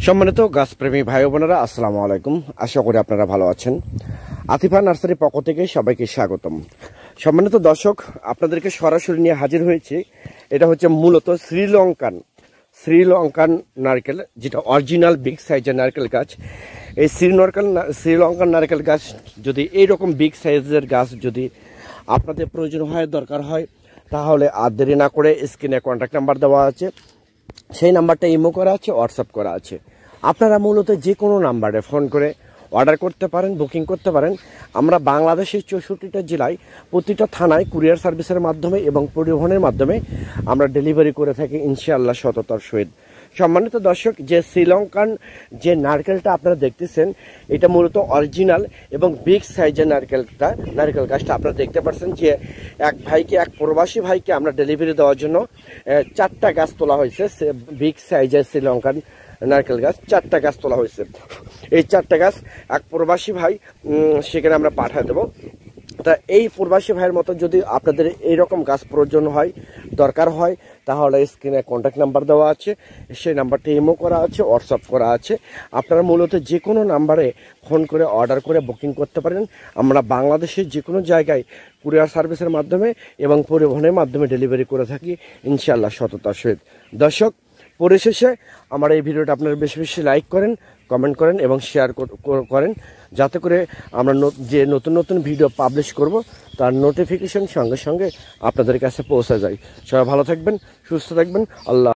সম্মানিত গাছপ্রেমী ভাই বোনেরা, আসসালামু আলাইকুম। আশা করি আপনারা ভালো আছেন। আতিফা নার্সারির পক্ষ থেকে সবাইকে স্বাগতম। সম্মানিত দর্শক, আপনাদেরকে সরাসরি নিয়ে হাজির হয়েছে। এটা হচ্ছে মূলত শ্রীলঙ্কান নারকেল, যেটা অরিজিনাল বিগ সাইজের নারকেল গাছ। এই শ্রীলঙ্কান নারকেল গাছ যদি এইরকম বিগ সাইজের গাছ যদি আপনাদের প্রয়োজন হয়, দরকার হয়, তাহলে আর দেরি না করে স্ক্রিনে কন্ট্যাক্ট নাম্বার দেওয়া আছে, সেই নাম্বারটা ইমো করা আছে, হোয়াটসঅ্যাপ করা আছে। আপনারা মূলত যে কোনো নাম্বারে ফোন করে অর্ডার করতে পারেন, বুকিং করতে পারেন। আমরা বাংলাদেশের 64টা জেলায় প্রতিটা থানায় কুরিয়ার সার্ভিসের মাধ্যমে এবং পরিবহনের মাধ্যমে আমরা ডেলিভারি করে থাকি ইনশাআল্লাহ সততার সহিত। সম্মানিত দর্শক, যে শ্রীলঙ্কান যে নারকেলটা আপনারা দেখতেছেন, এটা মূলত অরিজিনাল এবং বিগ সাইজের নারকেল গাছটা আপনারা দেখতে পাচ্ছেন যে এক প্রবাসী ভাইকে আমরা ডেলিভারি দেওয়ার জন্য 4টা গাছ তোলা হয়েছে। বিগ সাইজের শ্রীলঙ্কান নারকেল গাছ 4টা গাছ তোলা হয়েছে। এই 4টা গাছ এক প্রবাসী ভাই সেখানে আমরা পাঠিয়ে দেবো। তা এই প্রবাসী ভাইয়ের মতো যদি আপনাদের এইরকম গাছ প্রয়োজন হয়, দরকার হয়, তাহলে স্ক্রিনে কন্ট্যাক্ট নাম্বার দেওয়া আছে, সেই নাম্বারটি ইমো করা আছে, হোয়াটসঅ্যাপ করা আছে। আপনারা মূলত যে কোনো নাম্বারে ফোন করে অর্ডার করে বুকিং করতে পারেন। আমরা বাংলাদেশের যে কোনো জায়গায় কুরিয়ার সার্ভিসের মাধ্যমে এবং পরিবহনের মাধ্যমে ডেলিভারি করে থাকি ইনশাআল্লাহ সততার সহিত। দর্শক, পরিশেষে আমার এই ভিডিওটা আপনারা বেশি বেশি লাইক করেন, কমেন্ট করেন এবং শেয়ার করেন, যাতে করে আমরা যে নতুন নতুন ভিডিও পাবলিশ করব তার নোটিফিকেশন সঙ্গে সঙ্গে আপনাদের কাছে পৌঁছে যায়। সবাই ভালো থাকবেন, সুস্থ থাকবেন। আল্লাহ।